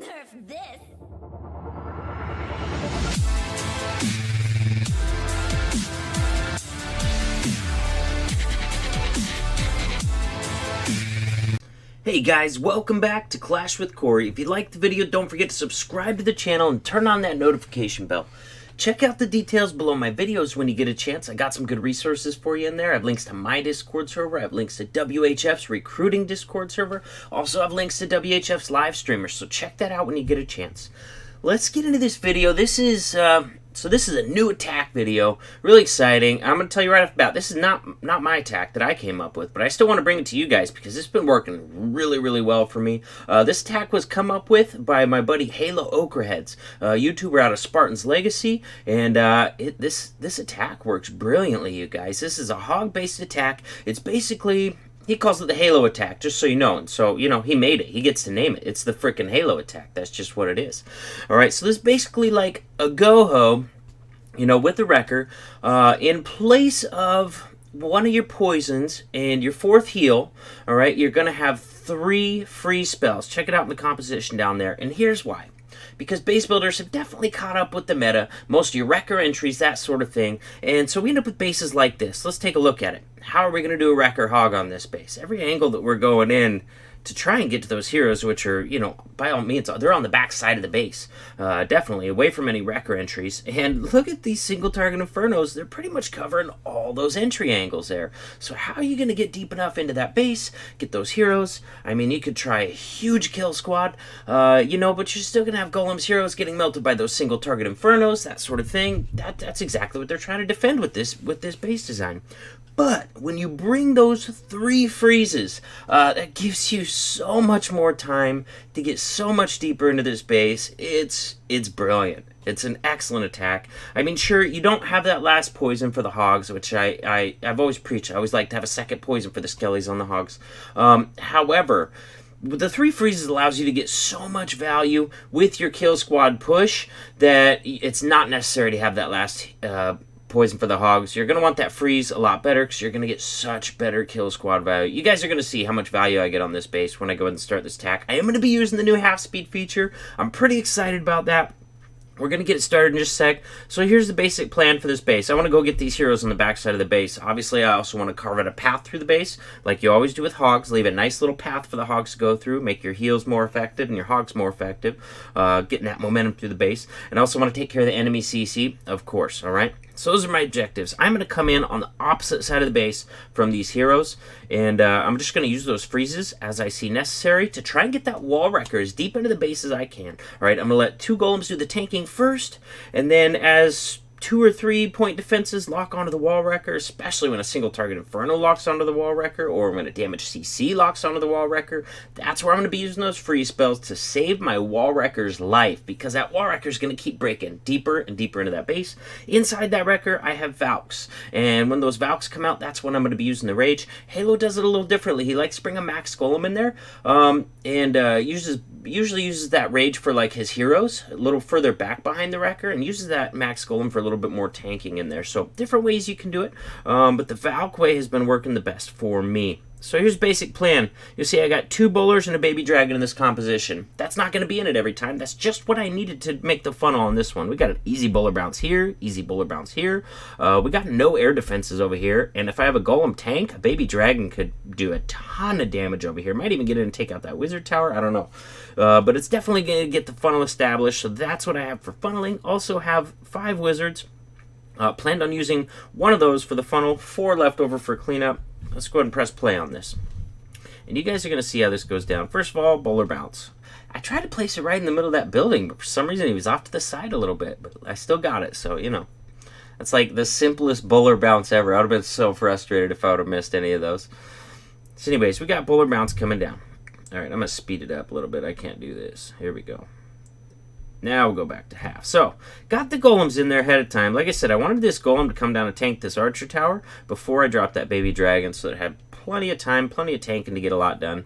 Nerf this! Hey guys, welcome back to Clash with Corey. If you liked the video, don't forget to subscribe to the channel and turn on that notification bell. Check out the details below my videos when you get a chance. I got some good resources for you in there. I have links to my Discord server. I have links to WHF's recruiting Discord server. Also have links to WHF's live streamers, so check that out when you get a chance. Let's get into this video. This is a new attack video. Really exciting. I'm going to tell you right off the bat, this is not my attack that I came up with, but I still want to bring it to you guys because it's been working really well for me. This attack was come up with by my buddy Halo Okraheads, a YouTuber out of Spartan's Legacy, and this attack works brilliantly, you guys. This is a hog-based attack. It's basically... He calls it the Halo attack, just so you know. And so, you know, he made it. He gets to name it. It's the frickin' Halo attack. That's just what it is. Alright, so this is basically like a go-ho, you know, with the wrecker. In place of one of your poisons and your fourth heal, alright, you're going to have 3 free spells. Check it out in the composition down there. And here's why. Because base builders have definitely caught up with the meta, most of your wrecker entries, that sort of thing, and so we end up with bases like this. Let's take a look at it. How are we going to do a wrecker hog on this base? Every angle that we're going in to try and get to those heroes, which are, you know, by all means, they're on the back side of the base. Definitely away from any wrecker entries. And look at these single target infernos. They're pretty much covering all those entry angles there. So how are you going to get deep enough into that base, get those heroes? I mean, you could try a huge kill squad, you know, but you're still going to have golems heroes getting melted by those single target infernos, that sort of thing. That's exactly what they're trying to defend with this base design. But when you bring those 3 freezes, that gives you so much more time to get so much deeper into this base. It's brilliant. It's an excellent attack. I mean, sure, you don't have that last poison for the hogs, which I've always preached. I always like to have a second poison for the skellies on the hogs. However, the 3 freezes allows you to get so much value with your kill squad push that it's not necessary to have that last poison for the hogs. You're going to want that freeze a lot better because you're going to get such better kill squad value. You guys are going to see how much value I get on this base when I go ahead and start this attack. I am going to be using the new half speed feature. I'm pretty excited about that. We're going to get it started in just a sec. So here's the basic plan for this base. I want to go get these heroes on the backside of the base. Obviously, I also want to carve out a path through the base, like you always do with hogs. Leave a nice little path for the hogs to go through, make your heals more effective and your hogs more effective, getting that momentum through the base. And I also want to take care of the enemy CC, of course, all right? So those are my objectives. I'm going to come in on the opposite side of the base from these heroes, and I'm just going to use those freezes as I see necessary to try and get that wall wrecker as deep into the base as I can. All right, I'm going to let 2 golems do the tanking first, and then as 2 or 3 point defenses lock onto the wall wrecker, especially when a single target inferno locks onto the wall wrecker, or when a damaged CC locks onto the wall wrecker. That's where I'm going to be using those freeze spells to save my wall wrecker's life, because that wall wrecker is going to keep breaking deeper and deeper into that base. Inside that wrecker, I have Valks, and when those Valks come out, that's when I'm going to be using the rage. Halo does it a little differently. He likes to bring a max golem in there, and usually uses that rage for like his heroes a little further back behind the wrecker, and uses that max golem for a little bit more tanking in there. So different ways you can do it, but the Valk way has been working the best for me. So here's basic plan. You'll see I got 2 bowlers and a baby dragon in this composition. That's not going to be in it every time. That's just what I needed to make the funnel on this one. We got an easy bowler bounce here, easy bowler bounce here. We got no air defenses over here, and if I have a golem tank, a baby dragon could do a ton of damage over here. Might even get in and take out that wizard tower. I don't know. But it's definitely going to get the funnel established, so that's what I have for funneling. Also have 5 wizards. Planned on using 1 of those for the funnel, 4 left over for cleanup. Let's go ahead and press play on this. And you guys are going to see how this goes down. First of all, bowler bounce. I tried to place it right in the middle of that building, but for some reason he was off to the side a little bit. But I still got it, so, you know. That's like the simplest bowler bounce ever. I would have been so frustrated if I would have missed any of those. So anyways, we got bowler bounce coming down. All right, I'm going to speed it up a little bit. I can't do this. Here we go. Now we'll go back to half. So, got the golems in there ahead of time. Like I said, I wanted this golem to come down and tank this archer tower before I dropped that baby dragon, so that it had plenty of time, plenty of tanking to get a lot done.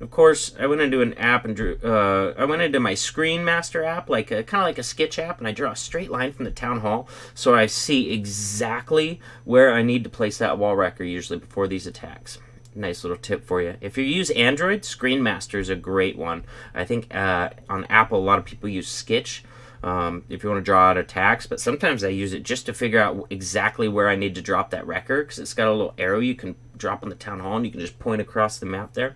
Of course, I went into an app and drew. I went into my Screen Master app, like kind of like a sketch app, and I draw a straight line from the town hall, so I see exactly where I need to place that wall wrecker usually before these attacks. nice little tip for you. If you use Android, Screen Master is a great one. I think on Apple, a lot of people use Sketch if you want to draw out attacks, but sometimes I use it just to figure out exactly where I need to drop that wrecker, because it's got a little arrow you can drop on the town hall, and you can just point across the map there.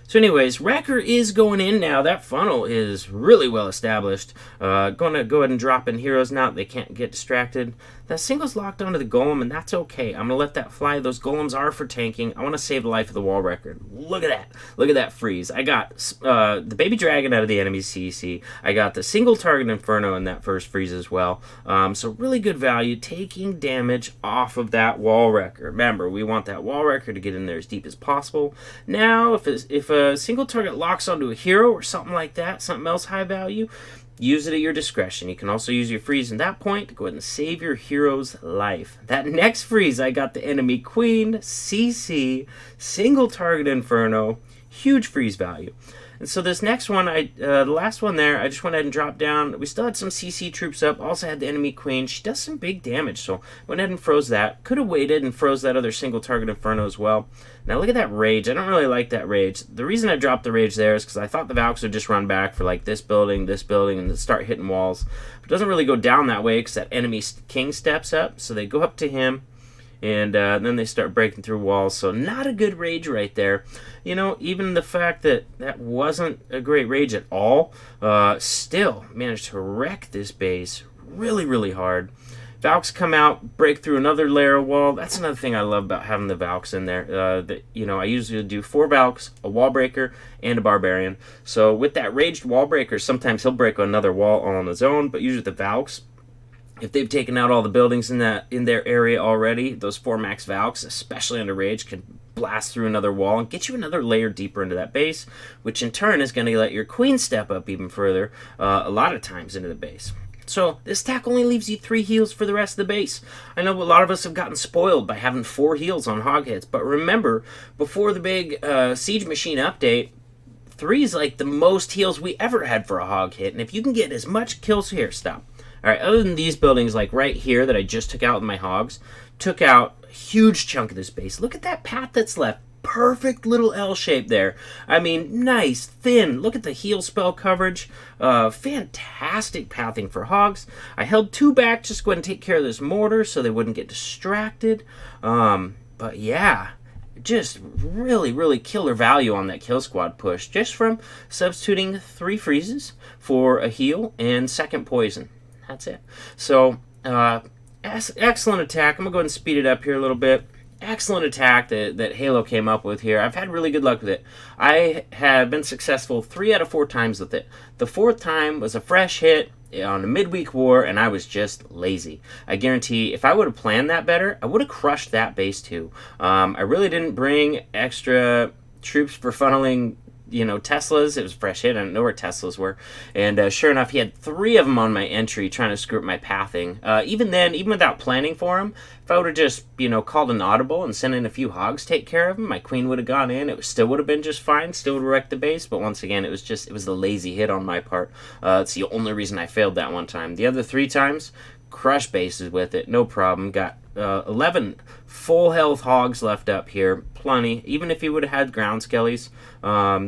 So anyways, wrecker is going in now. That funnel is really well established. Going to go ahead and drop in heroes now. They can't get distracted. That single's locked onto the golem, and that's okay. I'm going to let that fly. Those golems are for tanking. I want to save the life of the wall wrecker. Look at that. Look at that freeze. I got the baby dragon out of the enemy's CC. I got the single target inferno in that first freeze as well. So really good value, taking damage off of that wall wrecker. Remember, we want that wall wrecker to get in there as deep as possible. Now, if a single target locks onto a hero or something like that, something else high value, use it at your discretion. You can also use your freeze in that point to go ahead and save your hero's life. That next freeze, I got the enemy queen, CC, single target inferno, huge freeze value. And so this next one, the last one there, I just went ahead and dropped down. We still had some CC troops up. Also had the enemy queen. She does some big damage, so went ahead and froze that. Could have waited and froze that other single target inferno as well. Now look at that rage. I don't really like that rage. The reason I dropped the rage there is because I thought the Valks would just run back for like this building, and start hitting walls. But it doesn't really go down that way because that enemy king steps up. So they go up to him, and then they start breaking through walls. So not a good rage right there. You know, even the fact that that wasn't a great rage at all, still managed to wreck this base really, really hard. Valks come out, break through another layer of wall. That's another thing I love about having the Valks in there. I usually do 4 Valks, a wall breaker, and a barbarian. So with that raged wall breaker, sometimes he'll break another wall all on his own, but usually with the Valks, if they've taken out all the buildings in their area already, those 4 max Valks, especially under rage, can blast through another wall and get you another layer deeper into that base, which in turn is going to let your queen step up even further a lot of times into the base. So this attack only leaves you 3 heals for the rest of the base. I know a lot of us have gotten spoiled by having 4 heals on hog hits, but remember, before the big Siege Machine update, 3 is like the most heals we ever had for a hog hit, and if you can get as much kills here, stop. Alright, other than these buildings, like right here that I just took out with my hogs, took out a huge chunk of this base. Look at that path that's left. Perfect little L shape there. I mean, nice, thin. Look at the heal spell coverage. Fantastic pathing for hogs. I held 2 back just to go ahead and take care of this mortar so they wouldn't get distracted. But yeah, just really, really killer value on that kill squad push, just from substituting 3 freezes for a heal and second poison. That's it. So, excellent attack. I'm going to go ahead and speed it up here a little bit. Excellent attack that Halo came up with here. I've had really good luck with it. I have been successful 3 out of 4 times with it. The 4th time was a fresh hit on a midweek war, and I was just lazy. I guarantee if I would have planned that better, I would have crushed that base too. I really didn't bring extra troops for funneling Teslas. It was a fresh hit. I didn't know where Teslas were. And sure enough, he had 3 of them on my entry trying to screw up my pathing. Even then, even without planning for him, if I would have just, called an audible and sent in a few hogs to take care of him, my queen would have gone in. It still would have been just fine. Still would have wrecked the base. But once again, it was the lazy hit on my part. It's the only reason I failed that one time. The other 3 times, crush bases with it. No problem. Got 11 full health hogs left up here. Plenty. Even if he would have had ground skellies,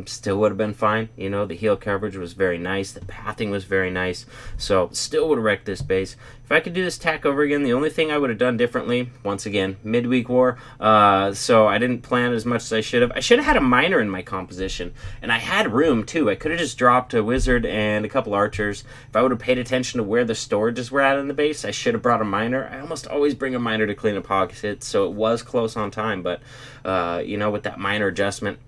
still would have been fine. The heal coverage was very nice. The pathing was very nice. So still would have wrecked this base. If I could do this attack over again, the only thing I would have done differently, once again, midweek war, so I didn't plan as much as I should have. I should have had a miner in my composition, and I had room too. I could have just dropped a wizard and a couple archers. If I would have paid attention to where the storages were at in the base, I should have brought a miner. I almost always bring a miner to clean up hog hits, so it was close on time, but with that minor adjustment,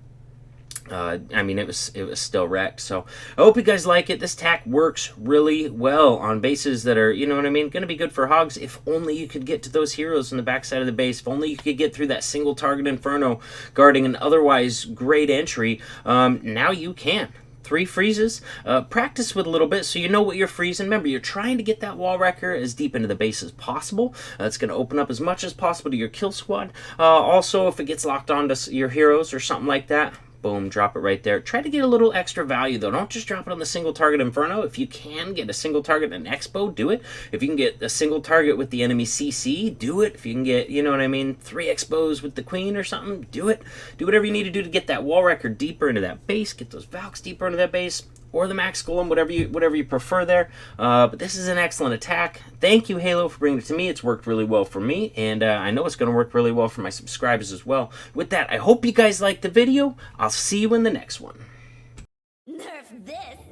it was still wrecked. So I hope you guys like it. This attack works really well on bases that are, going to be good for hogs. If only you could get to those heroes in the backside of the base. If only you could get through that single target inferno guarding an otherwise great entry. Now you can. 3 freezes. Practice with a little bit so you know what you're freezing. Remember, you're trying to get that wall wrecker as deep into the base as possible. That's going to open up as much as possible to your kill squad. Also, if it gets locked onto your heroes or something like that, Boom, drop it right there. Try to get a little extra value, though. Don't just drop it on the single target Inferno. If you can get a single target and Expo, do it. If you can get a single target with the enemy CC, do it. If you can get, you know what I mean, 3 Expos with the Queen or something, do it. Do whatever you need to do to get that wall wrecker deeper into that base, get those Valks deeper into that base, or the Max Golem, whatever you prefer there. But this is an excellent attack. Thank you, Halo, for bringing it to me. It's worked really well for me, and I know it's going to work really well for my subscribers as well. With that, I hope you guys liked the video. I'll see you in the next one. Nerf this!